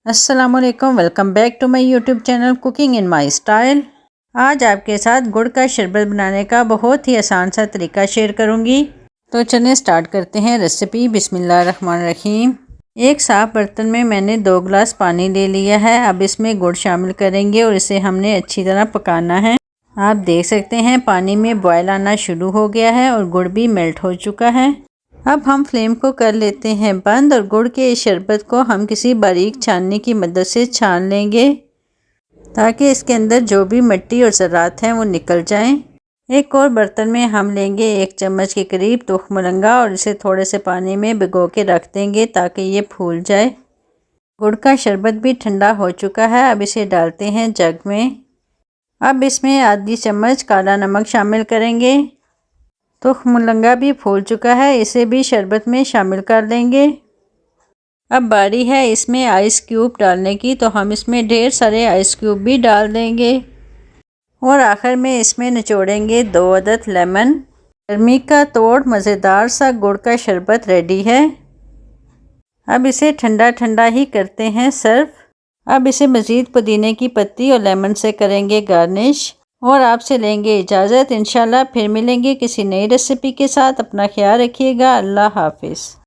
अस्सलामुअलैकुम, welcome back to my YouTube channel cooking in my style. आज आपके साथ गुड़ का शरबत बनाने का बहुत ही आसान सा तरीका शेयर करूंगी। तो चलिए स्टार्ट करते हैं रेसिपी। बिस्मिल्लाहिर्रहमानिर्रहीम। एक साफ़ बर्तन में मैंने 2 गिलास पानी ले लिया है। अब इसमें गुड़ शामिल करेंगे और इसे हमने अच्छी तरह पकाना है। आप देख सकते हैं पानी में बॉयल आना शुरू हो गया है और गुड़ भी मेल्ट हो चुका है। अब हम फ्लेम को कर लेते हैं बंद और गुड़ के इस शरबत को हम किसी बारीक छाननी की मदद से छान लेंगे ताकि इसके अंदर जो भी मिट्टी और ज़रात हैं वो निकल जाएं। एक और बर्तन में हम लेंगे 1 चम्मच के करीब तुख मुलंगा और इसे थोड़े से पानी में भिगो के रख देंगे ताकि ये फूल जाए। गुड़ का शरबत भी ठंडा हो चुका है। अब इसे डालते हैं जग में। अब इसमें आधी चम्मच काला नमक शामिल करेंगे। तुख मुलंगा भी फूल चुका है, इसे भी शरबत में शामिल कर लेंगे। अब बारी है इसमें आइस क्यूब डालने की, तो हम इसमें ढेर सारे आइस क्यूब भी डाल देंगे और आखिर में इसमें निचोड़ेंगे 2 अदद लेमन। गर्मी का तोड़ मज़ेदार सा गुड़ का शरबत रेडी है। अब इसे ठंडा ठंडा ही करते हैं सर्व। अब इसे मज़ीद पुदीने की पत्ती और लेमन से करेंगे गार्निश और आपसे लेंगे इजाज़त। इंशाल्लाह फिर मिलेंगे किसी नई रेसिपी के साथ। अपना ख्याल रखिएगा। अल्लाह हाफिज़।